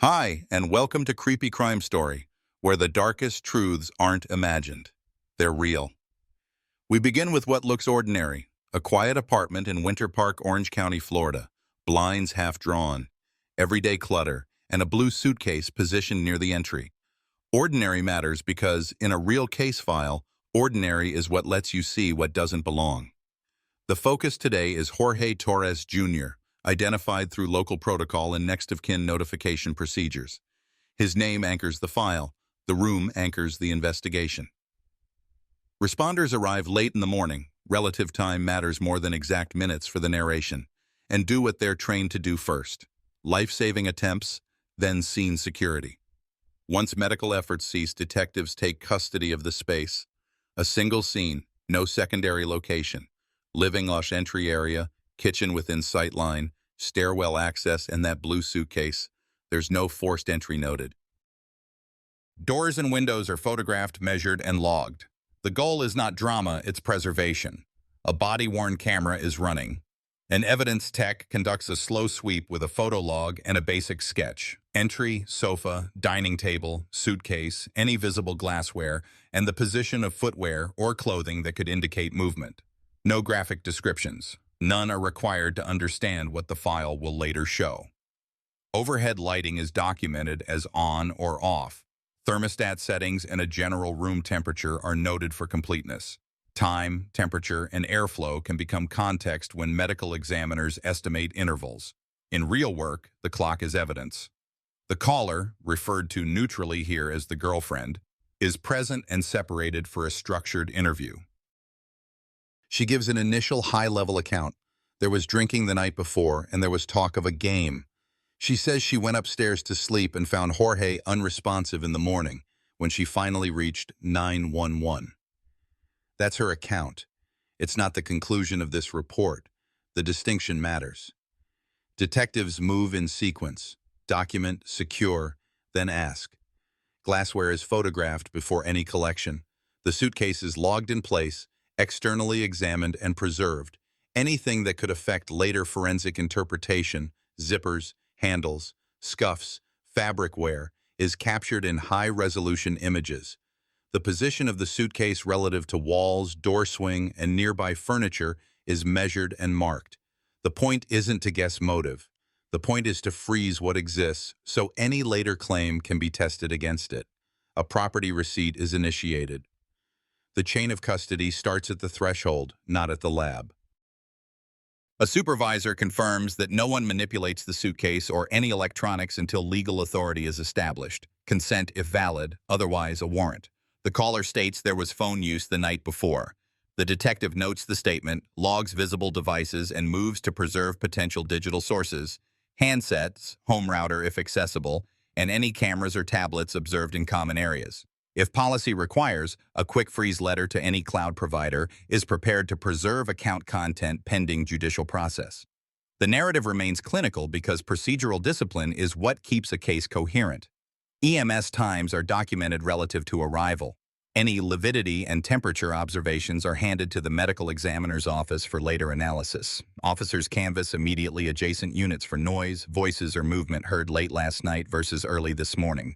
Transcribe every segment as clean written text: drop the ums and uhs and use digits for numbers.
Hi, and welcome to Creepy Crime Story, where the darkest truths aren't imagined. They're real. We begin with what looks ordinary, a quiet apartment in Winter Park, Orange County, Florida, blinds half drawn, everyday clutter, and a blue suitcase positioned near the entry. Ordinary matters because, in a real case file, ordinary is what lets you see what doesn't belong. The focus today is Jorge Torres Jr., identified through local protocol and next-of-kin notification procedures. His name anchors the file. The room anchors the investigation. Responders arrive late in the morning. Relative time matters more than exact minutes for the narration, and do what they're trained to do first. Life-saving attempts, then scene security. Once medical efforts cease, detectives take custody of the space. A single scene, no secondary location. Living/entry entry area, kitchen within sightline, stairwell access, and that blue suitcase. There's no forced entry noted. Doors and windows are photographed, measured, and logged. The goal is not drama, it's preservation. A body-worn camera is running. An evidence tech conducts a slow sweep with a photo log and a basic sketch. Entry, sofa, dining table, suitcase, any visible glassware, and the position of footwear or clothing that could indicate movement. No graphic descriptions. None are required to understand what the file will later show. Overhead lighting is documented as on or off. Thermostat settings and a general room temperature are noted for completeness. Time, temperature, and airflow can become context when medical examiners estimate intervals. In real work, the clock is evidence. The caller, referred to neutrally here as the girlfriend, is present and separated for a structured interview. She gives an initial high-level account. There was drinking the night before, and there was talk of a game. She says she went upstairs to sleep and found Jorge unresponsive in the morning when she finally reached 911. That's her account. It's not the conclusion of this report. The distinction matters. Detectives move in sequence. Document, secure, then ask. Glassware is photographed before any collection. The suitcase is logged in place, externally examined and preserved. Anything that could affect later forensic interpretation, zippers, handles, scuffs, fabric wear, is captured in high-resolution images. The position of the suitcase relative to walls, door swing, and nearby furniture is measured and marked. The point isn't to guess motive. The point is to freeze what exists so any later claim can be tested against it. A property receipt is initiated. The chain of custody starts at the threshold, not at the lab. A supervisor confirms that no one manipulates the suitcase or any electronics until legal authority is established. Consent if valid, otherwise a warrant. The caller states there was phone use the night before. The detective notes the statement, logs visible devices, and moves to preserve potential digital sources, handsets, home router if accessible, and any cameras or tablets observed in common areas. If policy requires, a quick freeze letter to any cloud provider is prepared to preserve account content pending judicial process. The narrative remains clinical because procedural discipline is what keeps a case coherent. EMS times are documented relative to arrival. Any lividity and temperature observations are handed to the medical examiner's office for later analysis. Officers canvass immediately adjacent units for noise, voices, or movement heard late last night versus early this morning.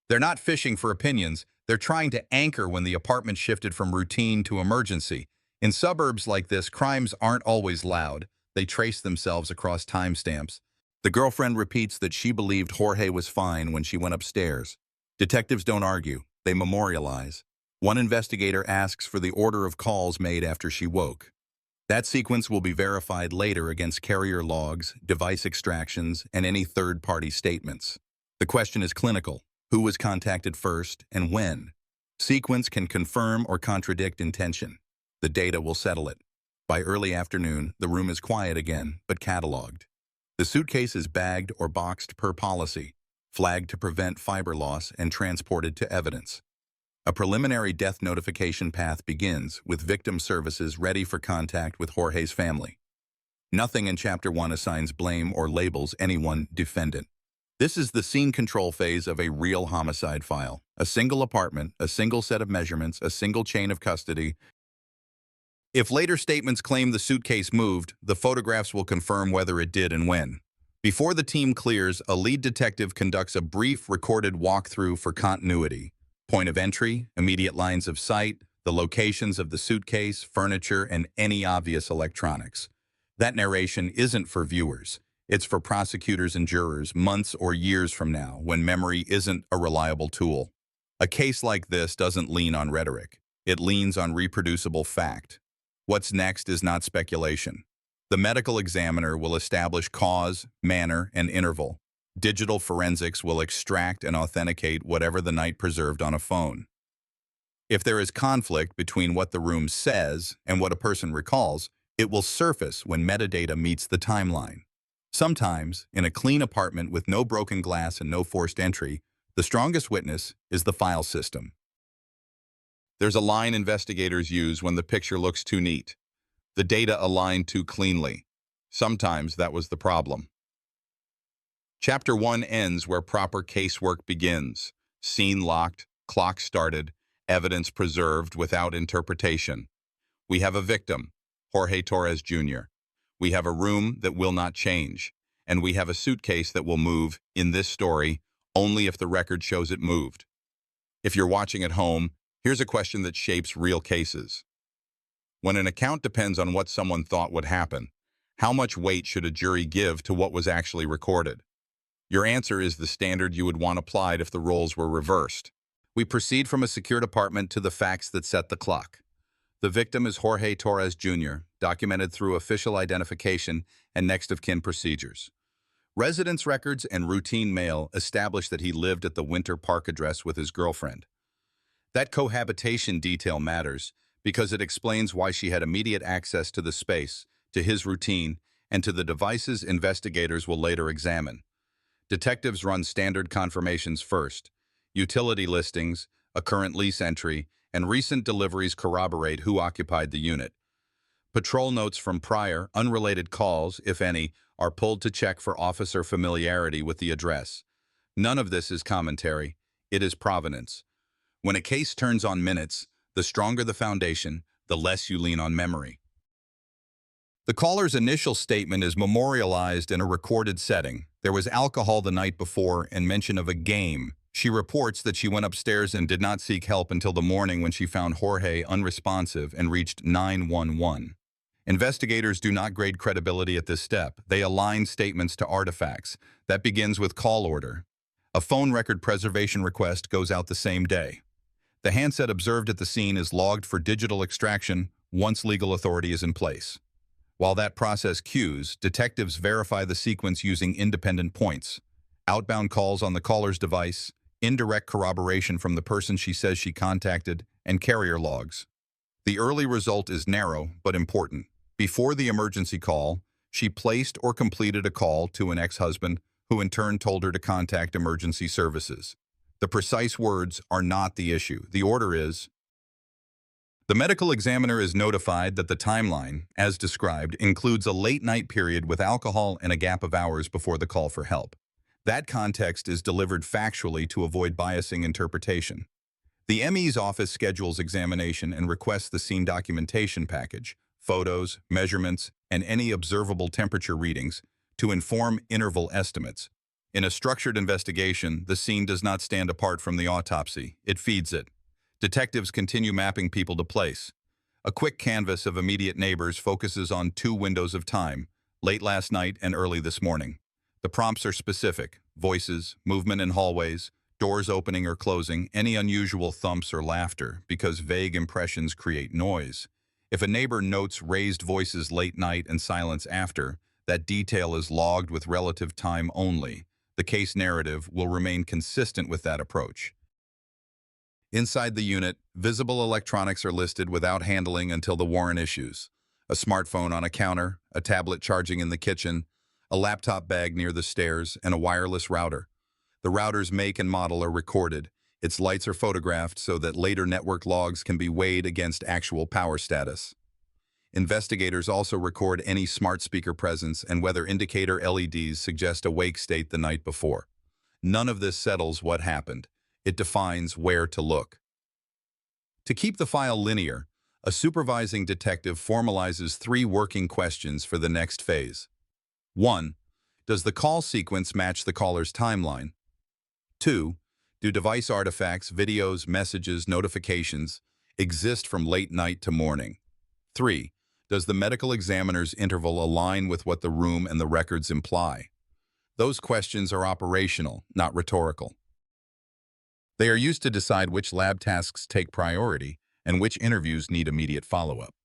They're not fishing for opinions, they're trying to anchor when the apartment shifted from routine to emergency. In suburbs like this, crimes aren't always loud. They trace themselves across timestamps. The girlfriend repeats that she believed Jorge was fine when she went upstairs. Detectives don't argue, they memorialize. One investigator asks for the order of calls made after she woke. That sequence will be verified later against carrier logs, device extractions, and any third-party statements. The question is clinical. Who was contacted first and when? Sequence can confirm or contradict intention. The data will settle it. By early afternoon, the room is quiet again, but cataloged. The suitcase is bagged or boxed per policy, flagged to prevent fiber loss and transported to evidence. A preliminary death notification path begins with victim services ready for contact with Jorge's family. Nothing in Chapter 1 assigns blame or labels anyone defendant. This is the scene control phase of a real homicide file. A single apartment, a single set of measurements, a single chain of custody. If later statements claim the suitcase moved, the photographs will confirm whether it did and when. Before the team clears, a lead detective conducts a brief recorded walkthrough for continuity. Point of entry, immediate lines of sight, the locations of the suitcase, furniture, and any obvious electronics. That narration isn't for viewers. It's for prosecutors and jurors months or years from now when memory isn't a reliable tool. A case like this doesn't lean on rhetoric. It leans on reproducible fact. What's next is not speculation. The medical examiner will establish cause, manner, and interval. Digital forensics will extract and authenticate whatever the night preserved on a phone. If there is conflict between what the room says and what a person recalls, it will surface when metadata meets the timeline. Sometimes, in a clean apartment with no broken glass and no forced entry, the strongest witness is the file system. There's a line investigators use when the picture looks too neat. The data aligned too cleanly. Sometimes that was the problem. Chapter 1 ends where proper casework begins. Scene locked, clock started, evidence preserved without interpretation. We have a victim, Jorge Torres Jr. We have a room that will not change. And we have a suitcase that will move, in this story, only if the record shows it moved. If you're watching at home, here's a question that shapes real cases. When an account depends on what someone thought would happen, how much weight should a jury give to what was actually recorded? Your answer is the standard you would want applied if the roles were reversed. We proceed from a secured apartment to the facts that set the clock. The victim is Jorge Torres Jr., documented through official identification and next-of-kin procedures. Residence records and routine mail establish that he lived at the Winter Park address with his girlfriend. That cohabitation detail matters because it explains why she had immediate access to the space, to his routine, and to the devices investigators will later examine. Detectives run standard confirmations first. Utility listings, a current lease entry, and recent deliveries corroborate who occupied the unit. Patrol notes from prior, unrelated calls, if any, are pulled to check for officer familiarity with the address. None of this is commentary. It is provenance. When a case turns on minutes, the stronger the foundation, the less you lean on memory. The caller's initial statement is memorialized in a recorded setting. There was alcohol the night before and mention of a game. She reports that she went upstairs and did not seek help until the morning when she found Jorge unresponsive and reached 911. Investigators do not grade credibility at this step. They align statements to artifacts. That begins with call order. A phone record preservation request goes out the same day. The handset observed at the scene is logged for digital extraction once legal authority is in place. While that process queues, detectives verify the sequence using independent points. Outbound calls on the caller's device, indirect corroboration from the person she says she contacted, and carrier logs. The early result is narrow but important. Before the emergency call, she placed or completed a call to an ex-husband who in turn told her to contact emergency services. The precise words are not the issue. The order is: the medical examiner is notified that the timeline, as described, includes a late-night period with alcohol and a gap of hours before the call for help. That context is delivered factually to avoid biasing interpretation. The ME's office schedules examination and requests the scene documentation package, photos, measurements, and any observable temperature readings to inform interval estimates. In a structured investigation, the scene does not stand apart from the autopsy. It feeds it. Detectives continue mapping people to place. A quick canvass of immediate neighbors focuses on 2 windows of time, late last night and early this morning. The prompts are specific: voices, movement in hallways, doors opening or closing, any unusual thumps or laughter, because vague impressions create noise. If a neighbor notes raised voices late night and silence after, that detail is logged with relative time only. The case narrative will remain consistent with that approach. Inside the unit, visible electronics are listed without handling until the warrant issues. A smartphone on a counter, a tablet charging in the kitchen, a laptop bag near the stairs, and a wireless router. The router's make and model are recorded. Its lights are photographed so that later network logs can be weighed against actual power status. Investigators also record any smart speaker presence and whether indicator LEDs suggest a wake state the night before. None of this settles what happened. It defines where to look. To keep the file linear, a supervising detective formalizes 3 working questions for the next phase. 1. Does the call sequence match the caller's timeline? 2. Do device artifacts, videos, messages, notifications exist from late night to morning? 3. Does the medical examiner's interval align with what the room and the records imply? Those questions are operational, not rhetorical. They are used to decide which lab tasks take priority and which interviews need immediate follow-up.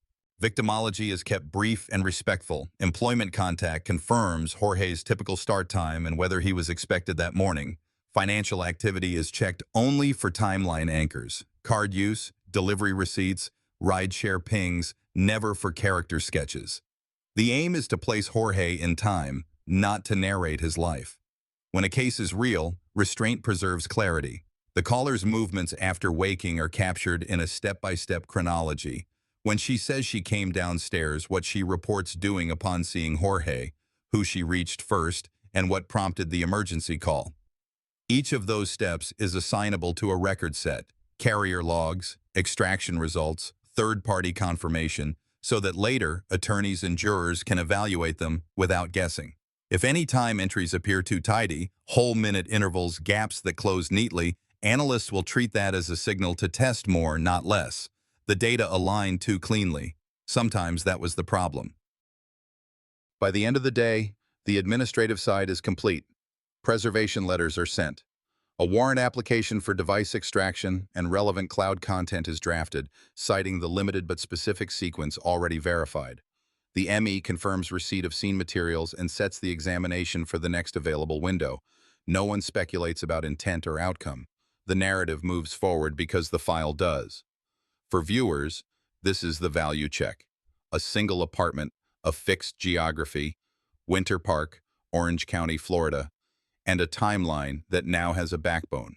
Victimology is kept brief and respectful. Employment contact confirms Jorge's typical start time and whether he was expected that morning. Financial activity is checked only for timeline anchors. Card use, delivery receipts, rideshare pings, never for character sketches. The aim is to place Jorge in time, not to narrate his life. When a case is real, restraint preserves clarity. The caller's movements after waking are captured in a step-by-step chronology. When she says she came downstairs, what she reports doing upon seeing Jorge, who she reached first, and what prompted the emergency call. Each of those steps is assignable to a record set, carrier logs, extraction results, third-party confirmation, so that later attorneys and jurors can evaluate them without guessing. If any time entries appear too tidy, whole-minute intervals, gaps that close neatly, analysts will treat that as a signal to test more, not less. The data align too cleanly. Sometimes that was the problem. By the end of the day, the administrative side is complete. Preservation letters are sent. A warrant application for device extraction and relevant cloud content is drafted, citing the limited but specific sequence already verified. The ME confirms receipt of scene materials and sets the examination for the next available window. No one speculates about intent or outcome. The narrative moves forward because the file does. For viewers, this is the value check. A single apartment, a fixed geography, Winter Park, Orange County, Florida, and a timeline that now has a backbone.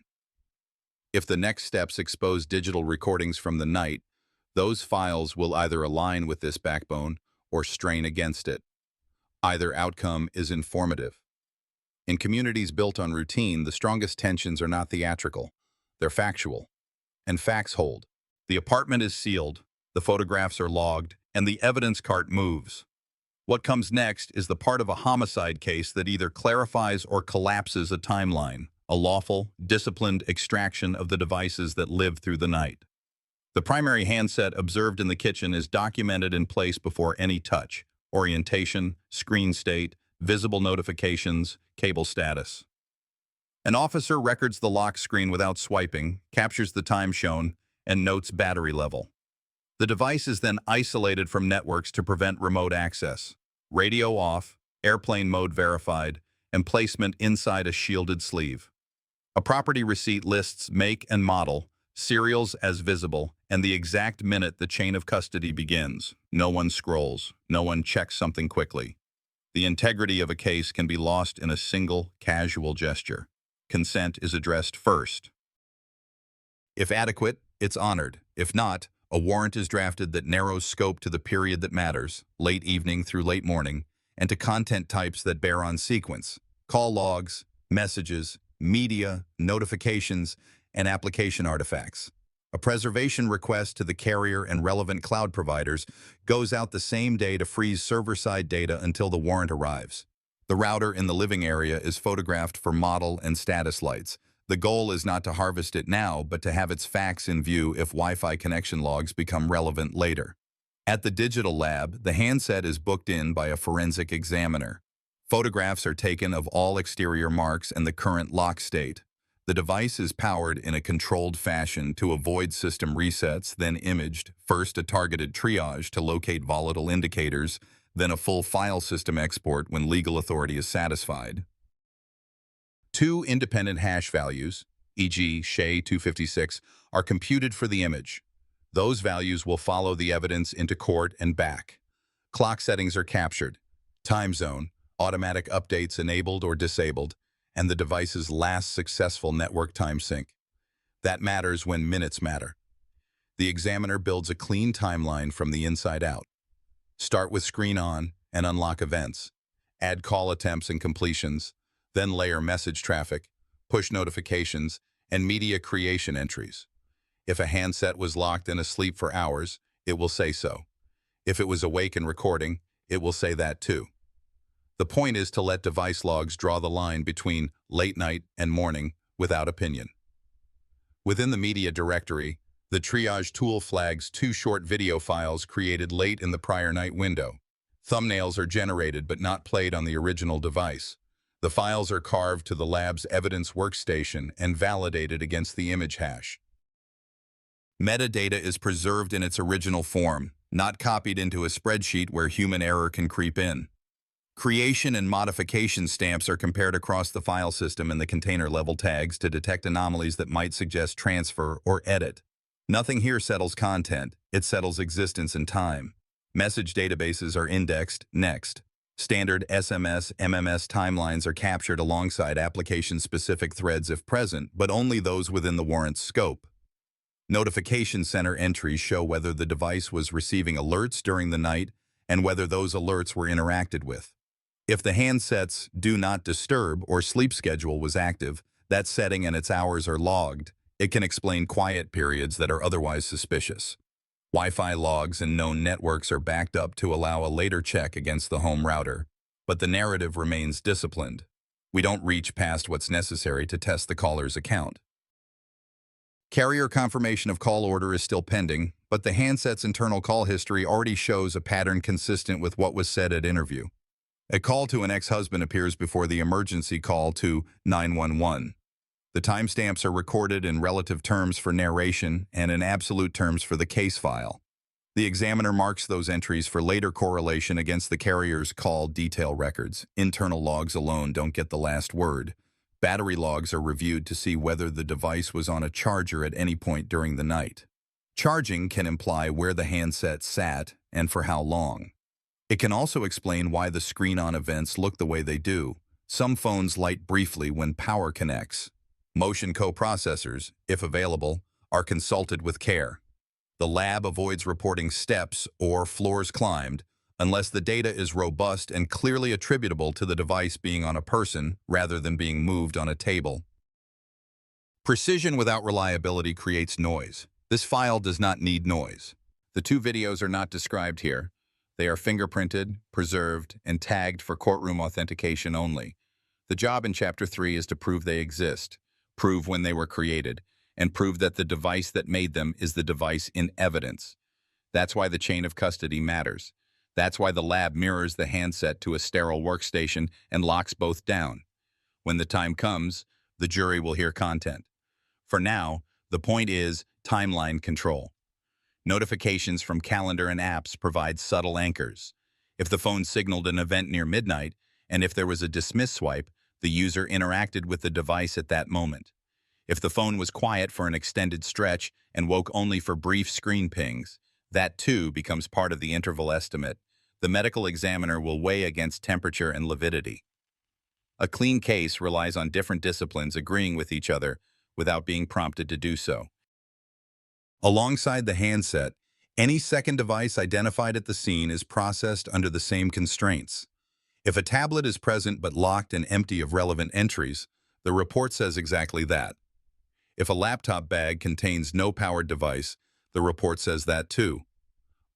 If the next steps expose digital recordings from the night, those files will either align with this backbone or strain against it. Either outcome is informative. In communities built on routine, the strongest tensions are not theatrical. They're factual. And facts hold. The apartment is sealed, the photographs are logged, and the evidence cart moves. What comes next is the part of a homicide case that either clarifies or collapses a timeline, a lawful, disciplined extraction of the devices that lived through the night. The primary handset observed in the kitchen is documented in place before any touch, orientation, screen state, visible notifications, cable status. An officer records the lock screen without swiping, captures the time shown, and notes battery level. The device is then isolated from networks to prevent remote access. Radio off, airplane mode verified, and placement inside a shielded sleeve. A property receipt lists make and model, serials as visible, and the exact minute the chain of custody begins. No one scrolls. No one checks something quickly. The integrity of a case can be lost in a single, casual gesture. Consent is addressed first. If adequate, it's honored. If not, a warrant is drafted that narrows scope to the period that matters, late evening through late morning, and to content types that bear on sequence, call logs, messages, media, notifications, and application artifacts. A preservation request to the carrier and relevant cloud providers goes out the same day to freeze server-side data until the warrant arrives. The router in the living area is photographed for model and status lights. The goal is not to harvest it now, but to have its facts in view if Wi-Fi connection logs become relevant later. At the digital lab, the handset is booked in by a forensic examiner. Photographs are taken of all exterior marks and the current lock state. The device is powered in a controlled fashion to avoid system resets, then imaged, first a targeted triage to locate volatile indicators, then a full file system export when legal authority is satisfied. Two independent hash values, e.g. SHA-256, are computed for the image. Those values will follow the evidence into court and back. Clock settings are captured, time zone, automatic updates enabled or disabled, and the device's last successful network time sync. That matters when minutes matter. The examiner builds a clean timeline from the inside out. Start with screen on and unlock events. Add call attempts and completions. Then layer message traffic, push notifications, and media creation entries. If a handset was locked and asleep for hours, it will say so. If it was awake and recording, it will say that too. The point is to let device logs draw the line between late night and morning without opinion. Within the media directory, the triage tool flags 2 short video files created late in the prior night window. Thumbnails are generated but not played on the original device. The files are carved to the lab's evidence workstation and validated against the image hash. Metadata is preserved in its original form, not copied into a spreadsheet where human error can creep in. Creation and modification stamps are compared across the file system and the container-level tags to detect anomalies that might suggest transfer or edit. Nothing here settles content, it settles existence and time. Message databases are indexed next. Standard SMS, MMS timelines are captured alongside application-specific threads if present, but only those within the warrant's scope. Notification center entries show whether the device was receiving alerts during the night and whether those alerts were interacted with. If the handset's Do Not Disturb or sleep schedule was active, that setting and its hours are logged. It can explain quiet periods that are otherwise suspicious. Wi-Fi logs and known networks are backed up to allow a later check against the home router, but the narrative remains disciplined. We don't reach past what's necessary to test the caller's account. Carrier confirmation of call order is still pending, but the handset's internal call history already shows a pattern consistent with what was said at interview. A call to an ex-husband appears before the emergency call to 911. The timestamps are recorded in relative terms for narration and in absolute terms for the case file. The examiner marks those entries for later correlation against the carrier's call detail records. Internal logs alone don't get the last word. Battery logs are reviewed to see whether the device was on a charger at any point during the night. Charging can imply where the handset sat and for how long. It can also explain why the screen-on events look the way they do. Some phones light briefly when power connects. Motion coprocessors, if available, are consulted with care. The lab avoids reporting steps or floors climbed unless the data is robust and clearly attributable to the device being on a person rather than being moved on a table. Precision without reliability creates noise. This file does not need noise. The 2 videos are not described here. They are fingerprinted, preserved, and tagged for courtroom authentication only. The job in Chapter 3 is to prove they exist, prove when they were created, and prove that the device that made them is the device in evidence. That's why the chain of custody matters. That's why the lab mirrors the handset to a sterile workstation and locks both down. When the time comes, the jury will hear content. For now, the point is timeline control. Notifications from calendar and apps provide subtle anchors. If the phone signaled an event near midnight, and if there was a dismiss swipe, the user interacted with the device at that moment. If the phone was quiet for an extended stretch and woke only for brief screen pings, that too becomes part of the interval estimate. The medical examiner will weigh against temperature and lividity. A clean case relies on different disciplines agreeing with each other without being prompted to do so. Alongside the handset, any second device identified at the scene is processed under the same constraints. If a tablet is present but locked and empty of relevant entries, the report says exactly that. If a laptop bag contains no powered device, the report says that too.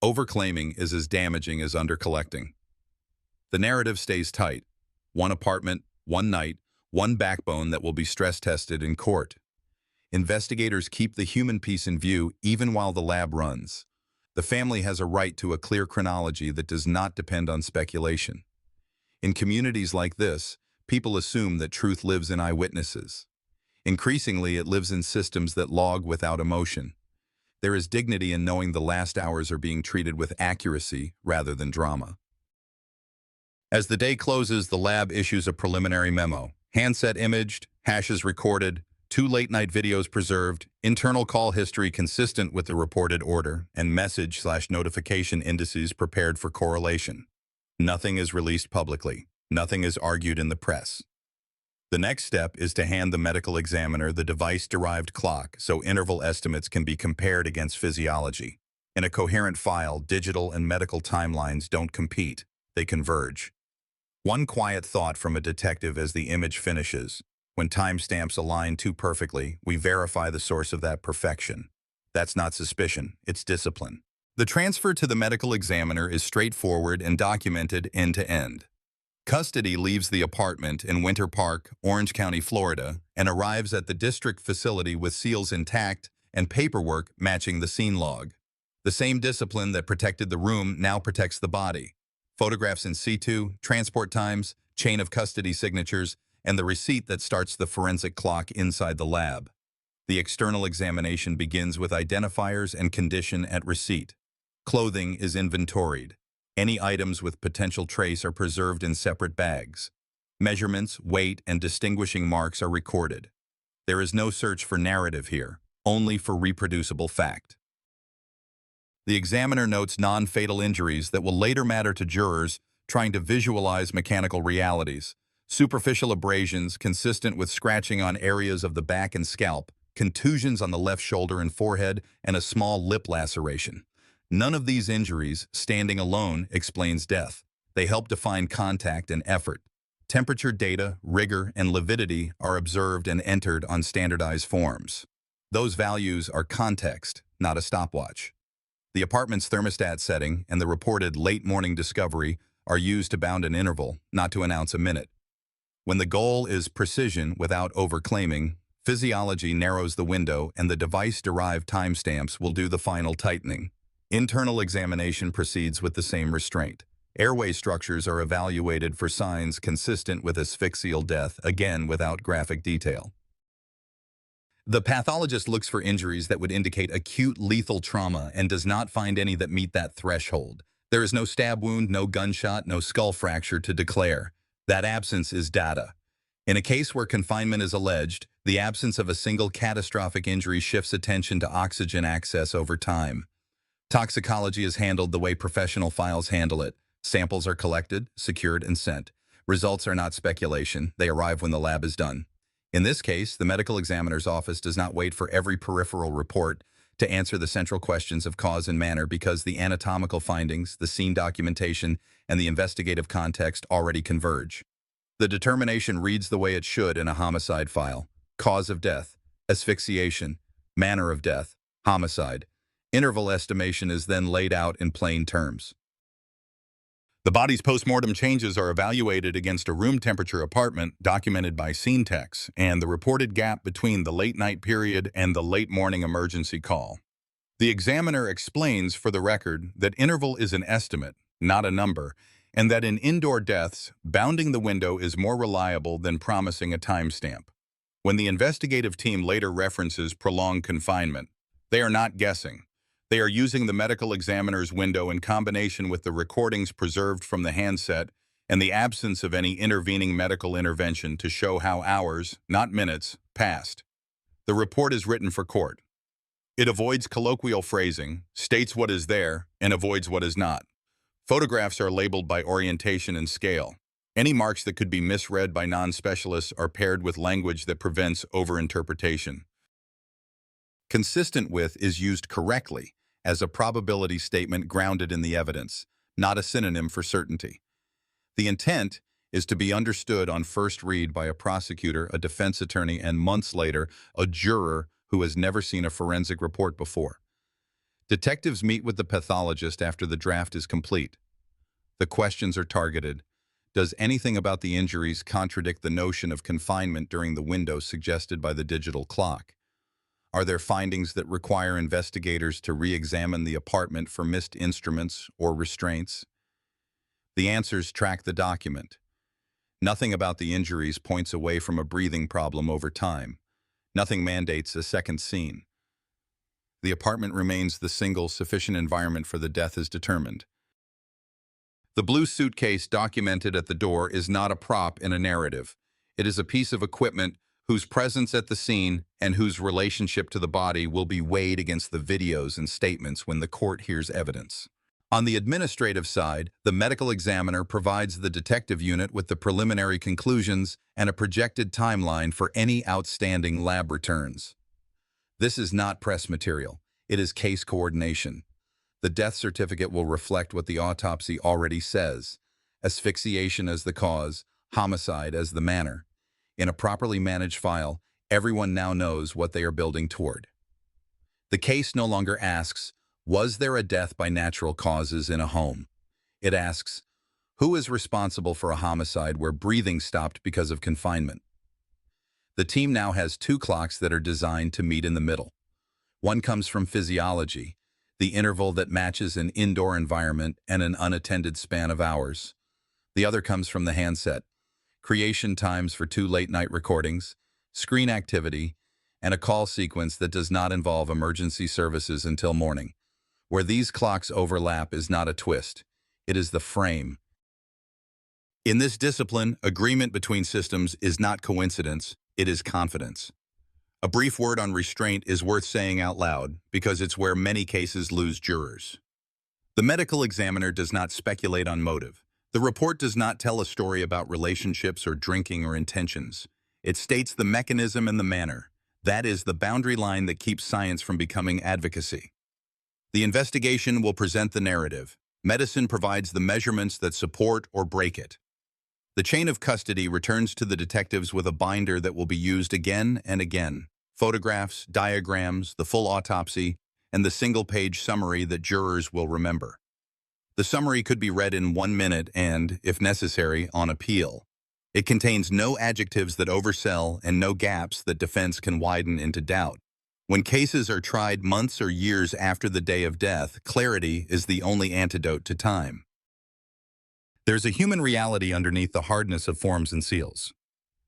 Overclaiming is as damaging as undercollecting. The narrative stays tight. 1 apartment, 1 night, 1 backbone that will be stress-tested in court. Investigators keep the human piece in view even while the lab runs. The family has a right to a clear chronology that does not depend on speculation. In communities like this, people assume that truth lives in eyewitnesses. Increasingly, it lives in systems that log without emotion. There is dignity in knowing the last hours are being treated with accuracy rather than drama. As the day closes, the lab issues a preliminary memo. Handset imaged, hashes recorded, 2 late-night videos preserved, internal call history consistent with the reported order, and message/notification indices prepared for correlation. Nothing is released publicly. Nothing is argued in the press. The next step is to hand the medical examiner the device-derived clock so interval estimates can be compared against physiology. In a coherent file, digital and medical timelines don't compete, they converge. One quiet thought from a detective as the image finishes. When timestamps align too perfectly, we verify the source of that perfection. That's not suspicion, it's discipline. The transfer to the medical examiner is straightforward and documented end to end. Custody leaves the apartment in Winter Park, Orange County, Florida, and arrives at the district facility with seals intact and paperwork matching the scene log. The same discipline that protected the room now protects the body. Photographs in situ, transport times, chain of custody signatures, and the receipt that starts the forensic clock inside the lab. The external examination begins with identifiers and condition at receipt. Clothing is inventoried. Any items with potential trace are preserved in separate bags. Measurements, weight, and distinguishing marks are recorded. There is no search for narrative here, only for reproducible fact. The examiner notes non-fatal injuries that will later matter to jurors trying to visualize mechanical realities. Superficial abrasions consistent with scratching on areas of the back and scalp, contusions on the left shoulder and forehead, and a small lip laceration. None of these injuries, standing alone, explains death. They help define contact and effort. Temperature data, rigor, and lividity are observed and entered on standardized forms. Those values are context, not a stopwatch. The apartment's thermostat setting and the reported late morning discovery are used to bound an interval, not to announce a minute. When the goal is precision without overclaiming, physiology narrows the window and the device-derived timestamps will do the final tightening. Internal examination proceeds with the same restraint. Airway structures are evaluated for signs consistent with asphyxial death, again without graphic detail. The pathologist looks for injuries that would indicate acute lethal trauma and does not find any that meet that threshold. There is no stab wound, no gunshot, no skull fracture to declare. That absence is data. In a case where confinement is alleged, the absence of a single catastrophic injury shifts attention to oxygen access over time. Toxicology is handled the way professional files handle it. Samples are collected, secured, and sent. Results are not speculation. They arrive when the lab is done. In this case, the medical examiner's office does not wait for every peripheral report to answer the central questions of cause and manner because the anatomical findings, the scene documentation, and the investigative context already converge. The determination reads the way it should in a homicide file. Cause of death, asphyxiation, manner of death, homicide. Interval estimation is then laid out in plain terms. The body's postmortem changes are evaluated against a room temperature apartment documented by scene techs and the reported gap between the late night period and the late morning emergency call. The examiner explains for the record that interval is an estimate, not a number, and that in indoor deaths, bounding the window is more reliable than promising a timestamp. When the investigative team later references prolonged confinement, they are not guessing. They are using the medical examiner's window in combination with the recordings preserved from the handset and the absence of any intervening medical intervention to show how hours, not minutes, passed. The report is written for court. It avoids colloquial phrasing, states what is there, and avoids what is not. Photographs are labeled by orientation and scale. Any marks that could be misread by non-specialists are paired with language that prevents overinterpretation. Consistent with is used correctly as a probability statement grounded in the evidence, not a synonym for certainty. The intent is to be understood on first read by a prosecutor, a defense attorney, and months later, a juror who has never seen a forensic report before. Detectives meet with the pathologist after the draft is complete. The questions are targeted. Does anything about the injuries contradict the notion of confinement during the window suggested by the digital clock? Are there findings that require investigators to re-examine the apartment for missed instruments or restraints? The answers track the document. Nothing about the injuries points away from a breathing problem over time. Nothing mandates a second scene. The apartment remains the single sufficient environment for the death as determined. The blue suitcase documented at the door is not a prop in a narrative. It is a piece of equipment whose presence at the scene and whose relationship to the body will be weighed against the videos and statements when the court hears evidence. On the administrative side, the medical examiner provides the detective unit with the preliminary conclusions and a projected timeline for any outstanding lab returns. This is not press material. It is case coordination. The death certificate will reflect what the autopsy already says: asphyxiation as the cause, homicide as the manner. In a properly managed file, everyone now knows what they are building toward. The case no longer asks, was there a death by natural causes in a home? It asks, Who is responsible for a homicide where breathing stopped because of confinement? The team now has two clocks that are designed to meet in the middle. One comes from physiology, the interval that matches an indoor environment and an unattended span of hours. The other comes from the handset, creation times for two late-night recordings, screen activity, and a call sequence that does not involve emergency services until morning. Where these clocks overlap is not a twist. It is the frame. In this discipline, agreement between systems is not coincidence, it is confidence. A brief word on restraint is worth saying out loud because it's where many cases lose jurors. The medical examiner does not speculate on motive. The report does not tell a story about relationships or drinking or intentions. It states the mechanism and the manner. That is the boundary line that keeps science from becoming advocacy. The investigation will present the narrative. Medicine provides the measurements that support or break it. The chain of custody returns to the detectives with a binder that will be used again and again. Photographs, diagrams, the full autopsy, and the single-page summary that jurors will remember. The summary could be read in 1 minute and, if necessary, on appeal. It contains no adjectives that oversell and no gaps that defense can widen into doubt. When cases are tried months or years after the day of death, clarity is the only antidote to time. There's a human reality underneath the hardness of forms and seals.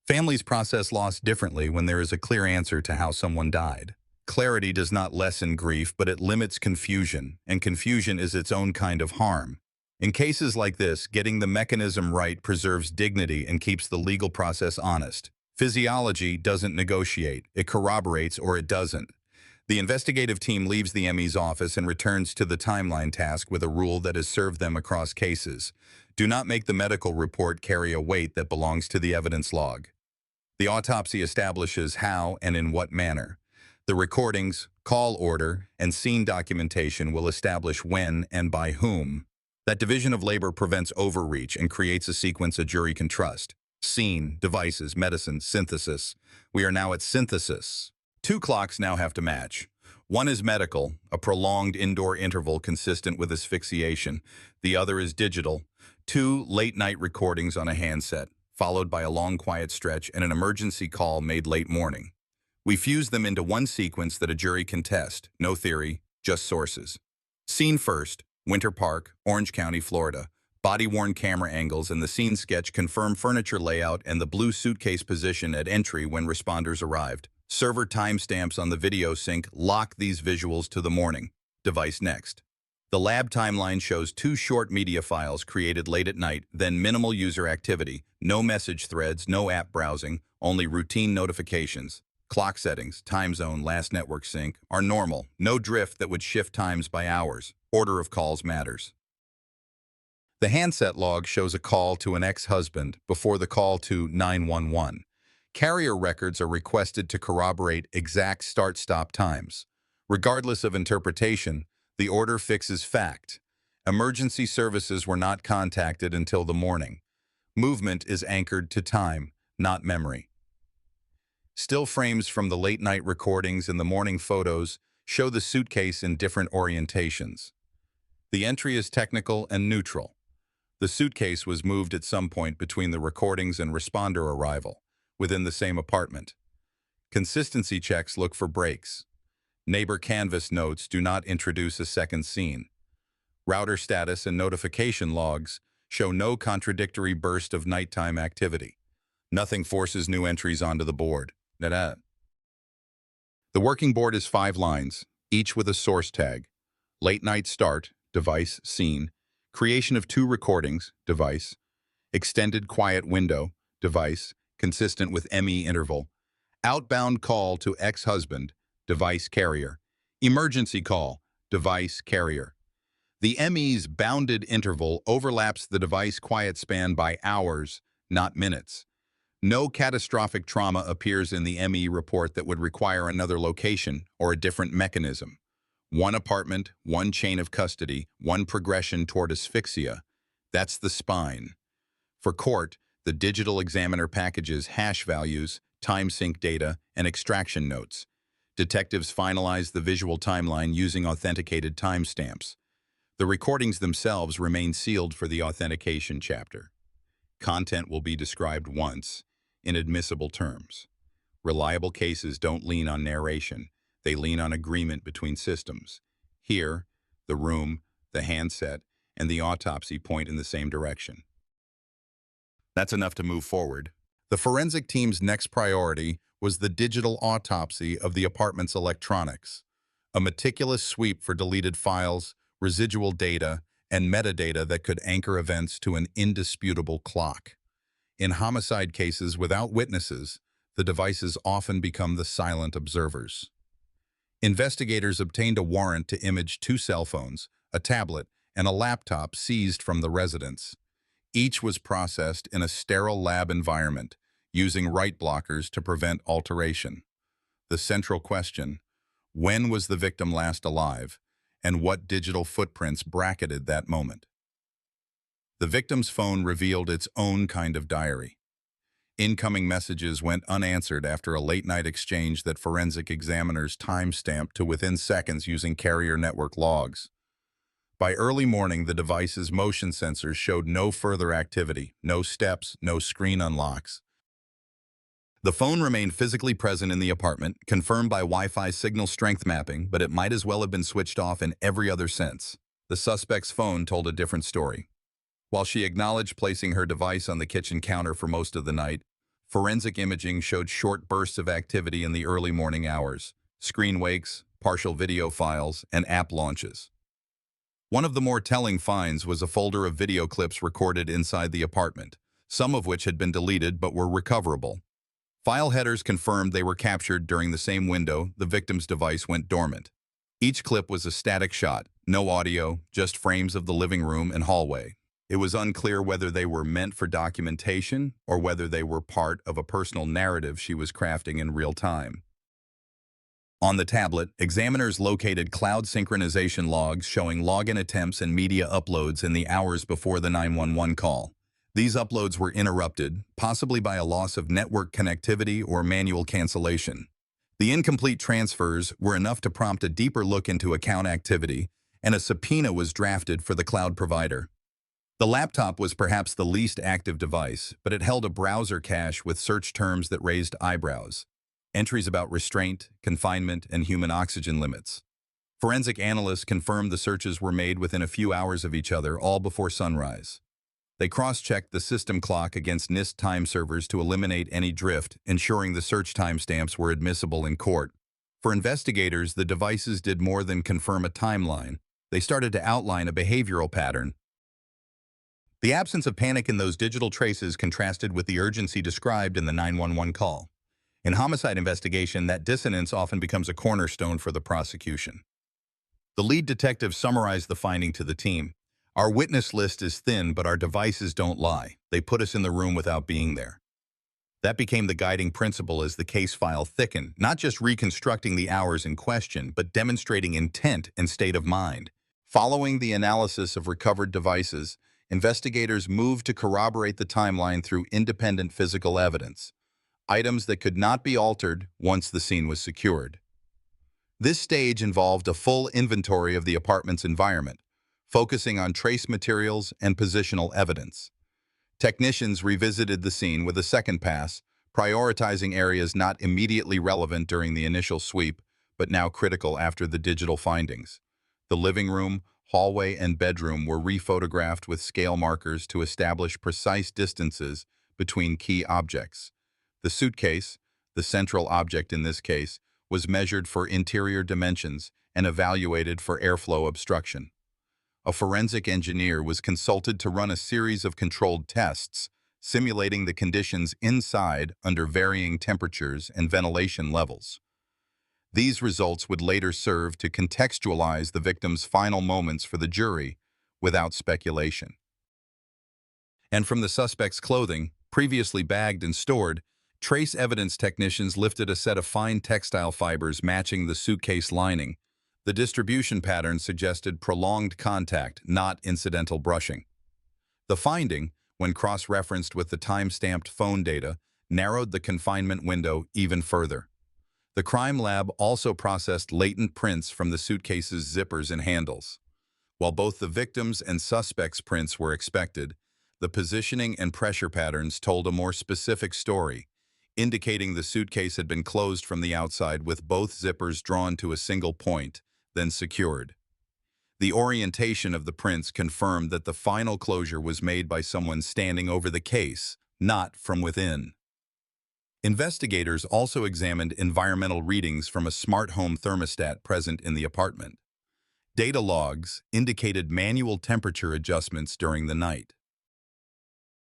Families process loss differently when there is a clear answer to how someone died. Clarity does not lessen grief, but it limits confusion, and confusion is its own kind of harm. In cases like this, getting the mechanism right preserves dignity and keeps the legal process honest. Physiology doesn't negotiate, it corroborates or it doesn't. The investigative team leaves the ME's office and returns to the timeline task with a rule that has served them across cases. Do not make the medical report carry a weight that belongs to the evidence log. The autopsy establishes how and in what manner. The recordings, call order, and scene documentation will establish when and by whom. That division of labor prevents overreach and creates a sequence a jury can trust. Scene, devices, medicine, synthesis. We are now at synthesis. Two clocks now have to match. One is medical, a prolonged indoor interval consistent with asphyxiation. The other is digital, two late-night recordings on a handset, followed by a long quiet stretch and an emergency call made late morning. We fuse them into one sequence that a jury can test. No theory, just sources. Scene first, Winter Park, Orange County, Florida. Body-worn camera angles and the scene sketch confirm furniture layout and the blue suitcase position at entry when responders arrived. Server timestamps on the video sync lock these visuals to the morning. Device next. The lab timeline shows two short media files created late at night, then minimal user activity, no message threads, no app browsing, only routine notifications. Clock settings, time zone, last network sync are normal, no drift that would shift times by hours. Order of calls matters. The handset log shows a call to an ex-husband before the call to 911. Carrier records are requested to corroborate exact start-stop times. Regardless of interpretation, the order fixes fact. Emergency services were not contacted until the morning. Movement is anchored to time, not memory. Still frames from the late-night recordings and the morning photos show the suitcase in different orientations. The entry is technical and neutral. The suitcase was moved at some point between the recordings and responder arrival, within the same apartment. Consistency checks look for breaks. Neighbor canvas notes do not introduce a second scene. Router status and notification logs show no contradictory burst of nighttime activity. Nothing forces new entries onto the board. D.e.a.d.l.y. The working board is 5 lines, each with a source tag. Late night start, device, scene. Creation of 2 recordings, device. Extended quiet window, device, consistent with ME interval. Outbound call to ex-husband, device carrier. Emergency call, device carrier. The ME's bounded interval overlaps the device quiet span by hours, not minutes. No catastrophic trauma appears in the ME report that would require another location or a different mechanism. One apartment, one chain of custody, one progression toward asphyxia. That's the spine. For court, the digital examiner packages hash values, time sync data, and extraction notes. Detectives finalize the visual timeline using authenticated timestamps. The recordings themselves remain sealed for the authentication chapter. Content will be described once, in admissible terms. Reliable cases don't lean on narration. They lean on agreement between systems. Here, the room, the handset, and the autopsy point in the same direction. That's enough to move forward. The forensic team's next priority was the digital autopsy of the apartment's electronics, a meticulous sweep for deleted files, residual data, and metadata that could anchor events to an indisputable clock. In homicide cases without witnesses, the devices often become the silent observers. Investigators obtained a warrant to image 2 cell phones, a tablet, and a laptop seized from the residence. Each was processed in a sterile lab environment, using write blockers to prevent alteration. The central question: when was the victim last alive, and what digital footprints bracketed that moment? The victim's phone revealed its own kind of diary. Incoming messages went unanswered after a late-night exchange that forensic examiners time-stamped to within seconds using carrier network logs. By early morning, the device's motion sensors showed no further activity, no steps, no screen unlocks. The phone remained physically present in the apartment, confirmed by Wi-Fi signal strength mapping, but it might as well have been switched off in every other sense. The suspect's phone told a different story. While she acknowledged placing her device on the kitchen counter for most of the night, forensic imaging showed short bursts of activity in the early morning hours: screen wakes, partial video files, and app launches. One of the more telling finds was a folder of video clips recorded inside the apartment, some of which had been deleted but were recoverable. File headers confirmed they were captured during the same window the victim's device went dormant. Each clip was a static shot, no audio, just frames of the living room and hallway. It was unclear whether they were meant for documentation or whether they were part of a personal narrative she was crafting in real time. On the tablet, examiners located cloud synchronization logs showing login attempts and media uploads in the hours before the 911 call. These uploads were interrupted, possibly by a loss of network connectivity or manual cancellation. The incomplete transfers were enough to prompt a deeper look into account activity, and a subpoena was drafted for the cloud provider. The laptop was perhaps the least active device, but it held a browser cache with search terms that raised eyebrows. Entries about restraint, confinement, and human oxygen limits. Forensic analysts confirmed the searches were made within a few hours of each other, all before sunrise. They cross-checked the system clock against NIST time servers to eliminate any drift, ensuring the search timestamps were admissible in court. For investigators, the devices did more than confirm a timeline. They started to outline a behavioral pattern. The absence of panic in those digital traces contrasted with the urgency described in the 911 call. In homicide investigation, that dissonance often becomes a cornerstone for the prosecution. The lead detective summarized the finding to the team. "Our witness list is thin, but our devices don't lie. They put us in the room without being there." That became the guiding principle as the case file thickened, not just reconstructing the hours in question, but demonstrating intent and state of mind. Following the analysis of recovered devices, investigators moved to corroborate the timeline through independent physical evidence, items that could not be altered once the scene was secured. This stage involved a full inventory of the apartment's environment, focusing on trace materials and positional evidence. Technicians revisited the scene with a second pass, prioritizing areas not immediately relevant during the initial sweep, but now critical after the digital findings. The living room, hallway, and bedroom were rephotographed with scale markers to establish precise distances between key objects. The suitcase, the central object in this case, was measured for interior dimensions and evaluated for airflow obstruction. A forensic engineer was consulted to run a series of controlled tests, simulating the conditions inside under varying temperatures and ventilation levels. These results would later serve to contextualize the victim's final moments for the jury without speculation. And from the suspect's clothing, previously bagged and stored, trace evidence technicians lifted a set of fine textile fibers matching the suitcase lining. The distribution pattern suggested prolonged contact, not incidental brushing. The finding, when cross-referenced with the time-stamped phone data, narrowed the confinement window even further. The crime lab also processed latent prints from the suitcase's zippers and handles. While both the victims' and suspects' prints were expected, the positioning and pressure patterns told a more specific story, indicating the suitcase had been closed from the outside with both zippers drawn to a single point, then secured. The orientation of the prints confirmed that the final closure was made by someone standing over the case, not from within. Investigators also examined environmental readings from a smart home thermostat present in the apartment. Data logs indicated manual temperature adjustments during the night.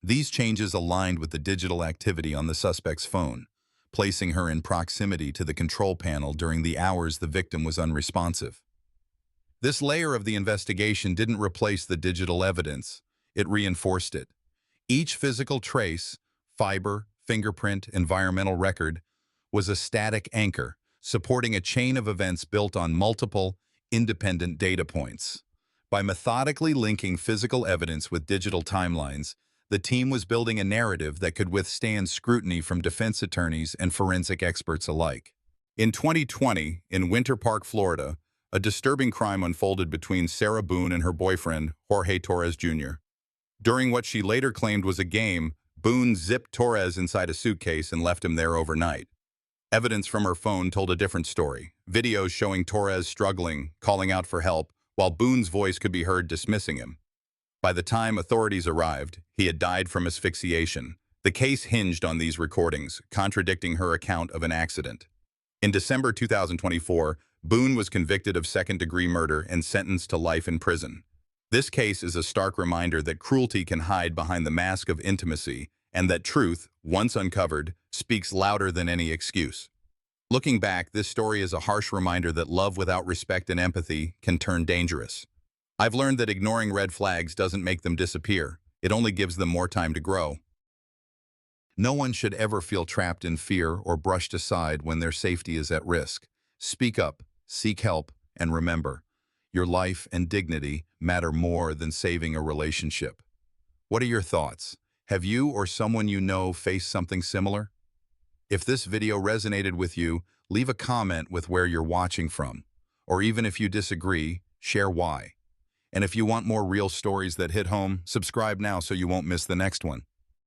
These changes aligned with the digital activity on the suspect's phone, placing her in proximity to the control panel during the hours the victim was unresponsive. This layer of the investigation didn't replace the digital evidence, it reinforced it. Each physical trace, fiber, fingerprint, environmental record, was a static anchor, supporting a chain of events built on multiple, independent data points. By methodically linking physical evidence with digital timelines, the team was building a narrative that could withstand scrutiny from defense attorneys and forensic experts alike. In 2020, in Winter Park, Florida, a disturbing crime unfolded between Sarah Boone and her boyfriend, Jorge Torres Jr. During what she later claimed was a game, Boone zipped Torres inside a suitcase and left him there overnight. Evidence from her phone told a different story. Videos showing Torres struggling, calling out for help, while Boone's voice could be heard dismissing him. By the time authorities arrived, he had died from asphyxiation. The case hinged on these recordings, contradicting her account of an accident. In December 2024, Boone was convicted of second-degree murder and sentenced to life in prison. This case is a stark reminder that cruelty can hide behind the mask of intimacy and that truth, once uncovered, speaks louder than any excuse. Looking back, this story is a harsh reminder that love without respect and empathy can turn dangerous. I've learned that ignoring red flags doesn't make them disappear. It only gives them more time to grow. No one should ever feel trapped in fear or brushed aside when their safety is at risk. Speak up, seek help, and remember, your life and dignity matter more than saving a relationship. What are your thoughts? Have you or someone you know faced something similar? If this video resonated with you, leave a comment with where you're watching from. Or even if you disagree, share why. And if you want more real stories that hit home, subscribe now so you won't miss the next one.